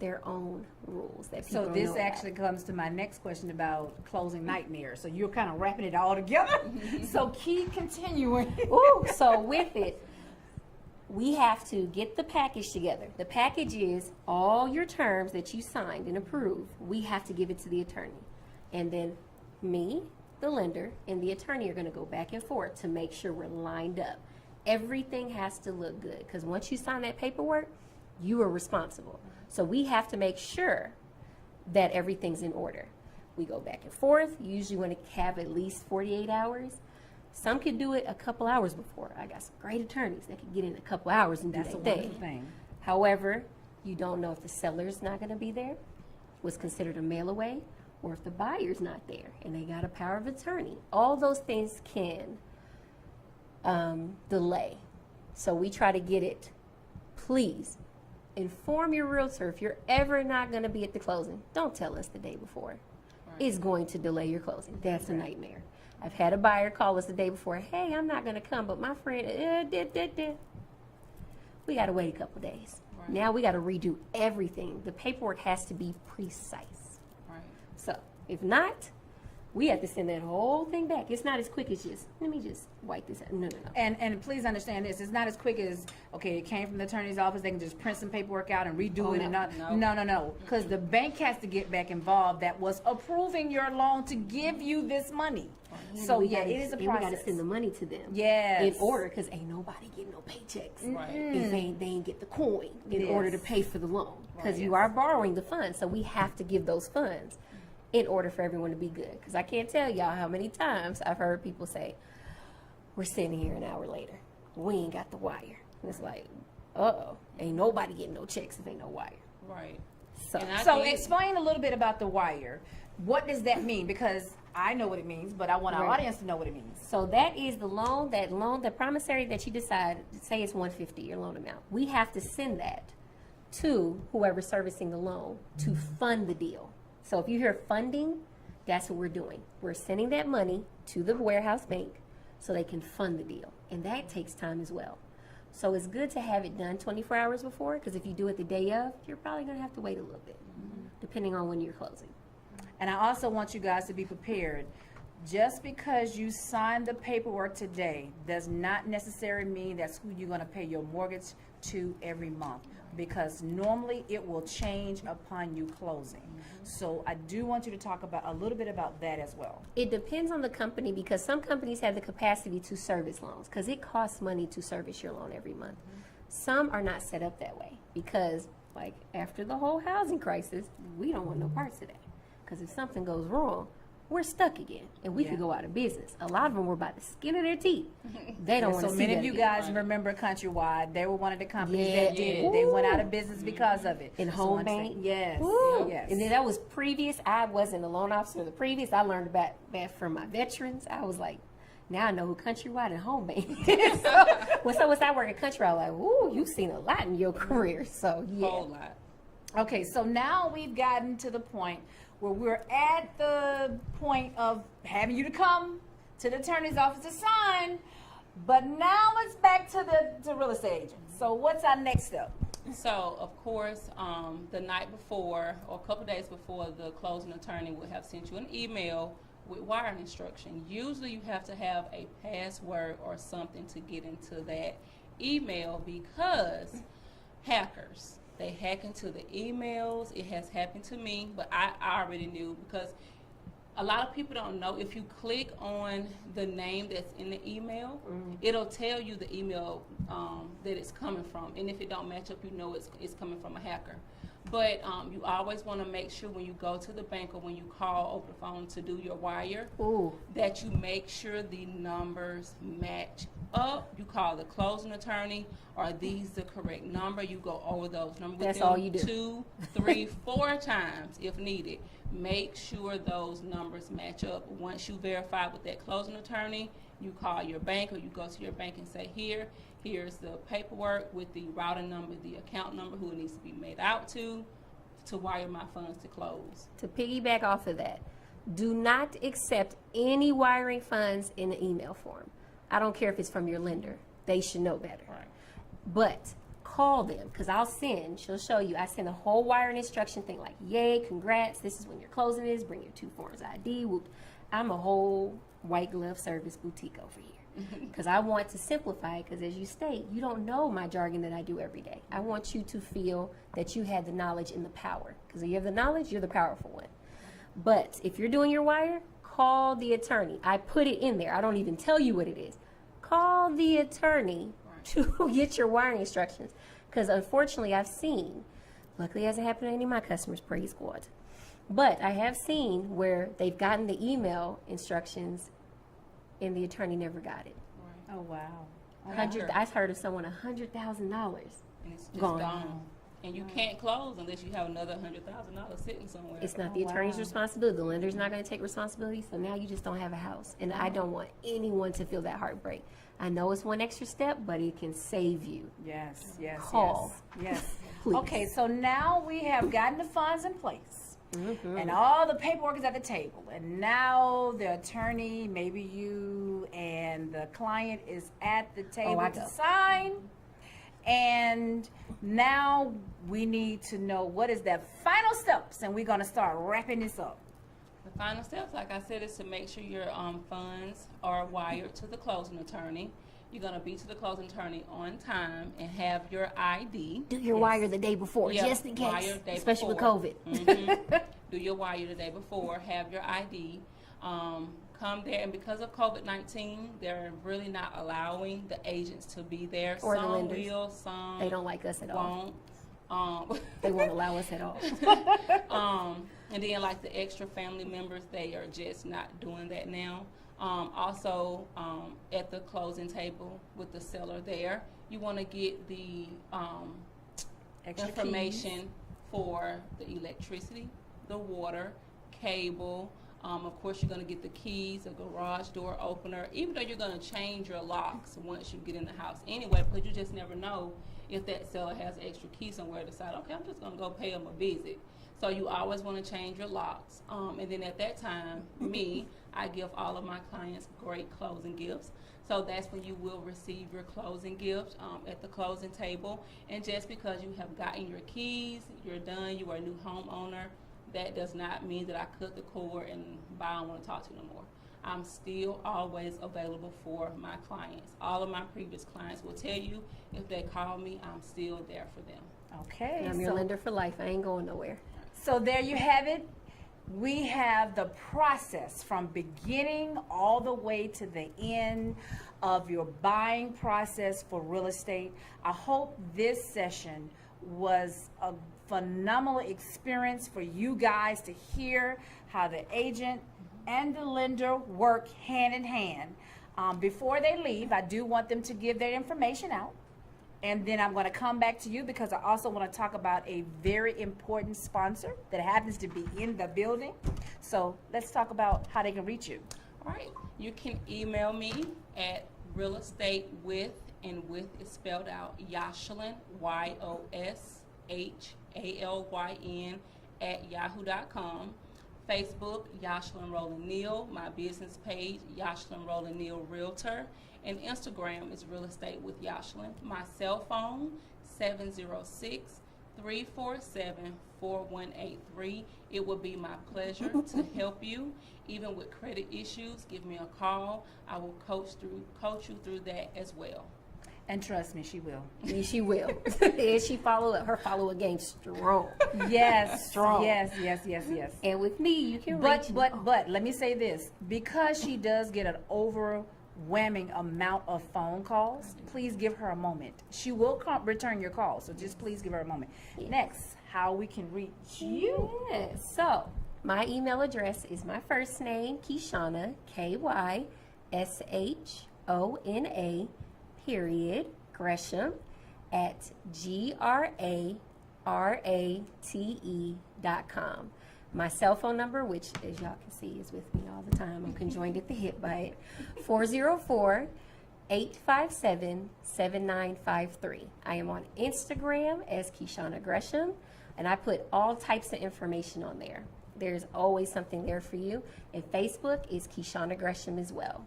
their own rules that people So don't this know about. actually comes to my next question about closing nightmares. So you're kind of wrapping it all together. So keep continuing. Ooh, so with it, we have to get the package together. The package is all your terms that you signed and approved. We have to give it to the attorney. And then me, the lender, and the attorney are going to go back and forth to make sure we're lined up. Everything has to look good because once you sign that paperwork, you are responsible. So we have to make sure that everything's in order. We go back and forth. You usually want to have at least 48 hours. Some could do it a couple hours before. I got some great attorneys that could get in a couple hours and do That's a their wonderful thing. However, you don't know if the seller's not going to be there, what's considered a mail away, or if the buyer's not there and they got a power of attorney. All those things can delay. So we try to get it. Please inform your realtor if you're ever not going to be at the closing. Don't tell us the day before. It's going to delay your closing. That's a nightmare. I've had a buyer call us the day before. Hey, I'm not going to come, but my friend did. We got to wait a couple days. Right. Now we got to redo everything. The paperwork has to be precise. Right. So if not, we have to send that whole thing back. It's not as quick as just, let me just wipe this out. No. And please understand this. It's not as quick as, okay, it came from the attorney's office. They can just print some paperwork out and redo Oh, it. no. And no. Because the bank has to get back involved that was approving your loan to give you this money. So, we yeah, gotta- it is a and we got to process. send the money to them. Yes. In order, because ain't nobody getting no paychecks. Right. If they ain't get the coin in Yes. order to pay for the loan. Because Right. you are borrowing the funds, so we have to give those funds in order for everyone to be good. Because I can't tell y'all how many times I've heard people say, we're sitting here an hour later. we ain't got the wire. And it's like, uh-oh, ain't nobody getting no checks if ain't no wire. Right. So, So explain a little bit about the wire. What does that mean? Because I know what it means, but I want our Right. audience to know what it means. So that is the loan, the promissory that you decide, say it's $150, your loan amount. We have to send that to whoever's servicing the loan to fund the deal. So if you hear funding, that's what we're doing. We're sending that money to the warehouse bank so they can fund the deal. And that takes time as well. So it's good to have it done 24 hours before, because if you do it the day of, you're probably going to have to wait a little bit, depending on when you're closing. And I also want you guys to be prepared. Just because you signed the paperwork today does not necessarily mean that's who you're going to pay your mortgage to every month, because normally it will change upon you closing. So I do want you to talk about a little bit about that as well. It depends on the company, because some companies have the capacity to service loans, because it costs money to service your loan every month. Some are not set up that way, because like after the whole housing crisis, we don't want no parts of that. Because if something goes wrong, we're stuck again, and we could go out of business. A lot of them were by the skin of their teeth. They don't want to So see many that of you again. guys remember Countrywide. They were one of the companies Yeah. that did it. They went out of business because of it. And So Home I'm saying- Bank. Yes. Woo. Yes. And then that was previous. I wasn't a loan officer. The previous, I learned about that from my veterans. I was like, now I know who Countrywide and Home Bank is. so once I work at Countrywide, I was like, woo, you've seen a lot in your career. So yeah. Whole lot. Okay, so now we've gotten to the point where we're at the point of having you to come to the attorney's office to sign, but now it's back to the real estate agent. So what's our next step? So, of course, the night before or a couple days before, the closing attorney would have sent you an email with wiring instruction. Usually you have to have a password or something to get into that email, because hackers, they hack into the emails. It has happened to me, but I already knew, because a lot of people don't know. If you click on the name that's in the email, it'll tell you the email that it's coming from. And if it don't match up, you know it's coming from a hacker. But you always want to make sure when you go to the bank or when you call over the phone to do your wire, that you make sure the numbers match up. You call the closing attorney, are these the correct number? You go over those numbers. That's with them all you do. 2, 3, 4 times if needed. Make sure those numbers match up. Once you verify with that closing attorney, you call your bank, or you go to your bank and say, here's the paperwork with the routing number, the account number, who it needs to be made out to wire my funds to close. To piggyback off of that, do not accept any wiring funds in an email form. I don't care if it's from your lender. They should know better. Right. But call them, because she'll show you, I send a whole wiring instruction thing like, yay, congrats, this is when your closing is, bring your 2 forms ID, whoop. I'm a whole white glove service boutique over here, because I want to simplify it, because as you state, you don't know my jargon that I do every day. I want you to feel that you had the knowledge and the power, because if you have the knowledge, you're the powerful one. But if you're doing your wire, call the attorney. I put it in there. I don't even tell you what it is. Call the attorney to get your wiring instructions, because unfortunately I've seen, luckily it hasn't happened to any of my customers, praise God, but I have seen where they've gotten the email instructions and the attorney never got it. Right. Oh, wow. I've heard of someone $100,000 And it's just Gone. gone. And you can't close unless you have another $100,000 sitting somewhere. It's not the attorney's responsibility. The lender's not going to take responsibility, so now you just don't have a house. And I don't want anyone to feel that heartbreak. I know it's one extra step, but it can save you. Yes, yes, Call. yes. Please. Okay, so now we have gotten the funds in place. Mm-hmm. And all the paperwork is at the table. And now the attorney, maybe you and the client is at the table I to know. sign. And now we need to know what is that final steps, and we're going to start wrapping this up. The final steps, like I said, is to make sure your funds are wired to the closing attorney. You're going to be to the closing attorney on time and have your ID. Do your wire the day before, Yeah, just in wire case, the day especially before. with COVID. Mhm. Do your wire the day before. Have your ID. Come there, and because of COVID-19, they're really not allowing the agents to be there. Or the Some lenders. will, some They don't like us at all. won't. They won't allow us at all. And then like the extra family members, they are just not doing that now. Also, at the closing table with the seller there, you want to get the Extra information keys. for the electricity, the water, cable. Of course, you're going to get the keys, a garage door opener, even though you're going to change your locks once you get in the house anyway, because you just never know if that seller has extra keys somewhere to decide, okay, I'm just going to go pay them a visit. So you always want to change your locks. And then at that time, I give all of my clients great closing gifts. So that's when you will receive your closing gift at the closing table. And just because you have gotten your keys, you're done, you are a new homeowner, that does not mean that I cut the cord and I don't want to talk to you no more. I'm still always available for my clients. All of my previous clients will tell you if they call me, I'm still there for them. Okay. And I'm your lender for life. I ain't going nowhere. So there you have it. We have the process from beginning all the way to the end of your buying process for real estate. I hope this session was a phenomenal experience for you guys to hear how the agent and the lender work hand in hand. Before they leave, I do want them to give their information out. And then I'm going to come back to you because I also want to talk about a very important sponsor that happens to be in the building. So let's talk about how they can reach you. All right. You can email me at realestatewith, and with is spelled out, Yoshalyn, YOSHALYN @yahoo.com. Facebook, Yoshalyn Roland Neal. My business page, Yoshalyn Roland Neal Realtor. And Instagram is Real Estate with Yoshalyn. My cell phone, 706-347-4183. It will be my pleasure to help you. Even with credit issues, give me a call. I will coach you through that as well. And trust me, she will. And she will. And she her follow-up game strong. Yes, Strong. yes. And with me, you can But reach me. let me say this, because she does get an overwhelming amount of phone calls, please give her a moment. She will return your call, so just please give her a moment. Yeah. Next, how we can reach you. Yes. So my email address is my first name, Keishana, KYSHONA, Gresham, at GRARATE.com. My cell phone number, which as y'all can see is with me all the time, I'm conjoined at the hip by it, 404-857-7953. I am on Instagram as Keishana Gresham, and I put all types of information on there. There's always something there for you. And Facebook is Keishana Gresham as well.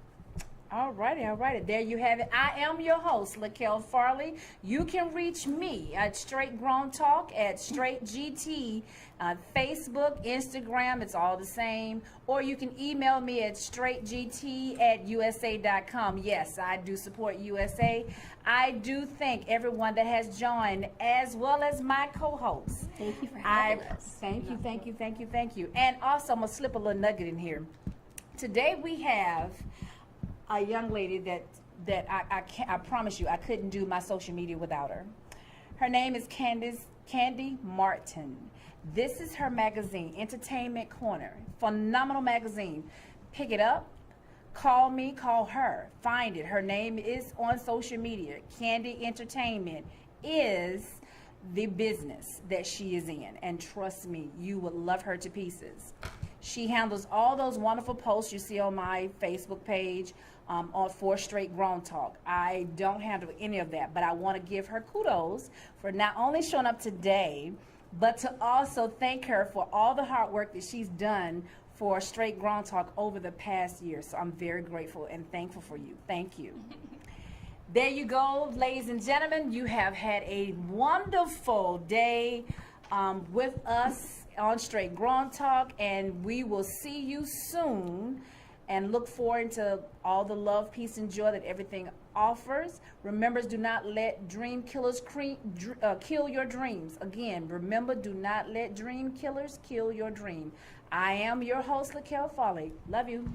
All righty. There you have it. I am your host, Laquel Farley. You can reach me at Straight Grown Talk at Straight GT, Facebook, Instagram, it's all the same. Or you can email me at straightgt@usa.com. Yes, I do support USA. I do thank everyone that has joined, as well as my co-hosts. Thank you for having us. Thank you. And also, I'm going to slip a little nugget in here. Today we have a young lady that I promise you I couldn't do my social media without her. Her name is Candy Martin. This is her magazine, Entertainment Corner. Phenomenal magazine. Pick it up. Call me, call her. Find it. Her name is on social media. Candy Entertainment is the business that she is in. And trust me, you will love her to pieces. She handles all those wonderful posts you see on my Facebook page, on For Straight Grown Talk. I don't handle any of that, but I want to give her kudos for not only showing up today, but to also thank her for all the hard work that she's done for Straight Grown Talk over the past year. So I'm very grateful and thankful for you. Thank you. There you go, ladies and gentlemen. You have had a wonderful day with us on Straight Grown Talk, and we will see you soon. And look forward to all the love, peace, and joy that everything offers. Remember, do not let dream killers kill your dreams. Again, remember, do not let dream killers kill your dream. I am your host, Laquel Farley. Love you.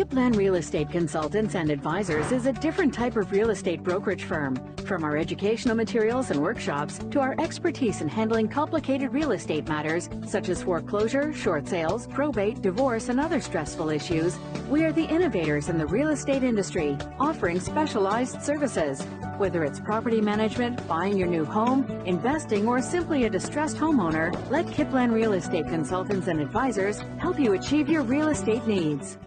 Kipland Real Estate Consultants and Advisors is a different type of real estate brokerage firm. From our educational materials and workshops to our expertise in handling complicated real estate matters such as foreclosure, short sales, probate, divorce, and other stressful issues, we are the innovators in the real estate industry, offering specialized services. Whether it's property management, buying your new home, investing, or simply a distressed homeowner, let Kipland Real Estate Consultants and Advisors help you achieve your real estate needs.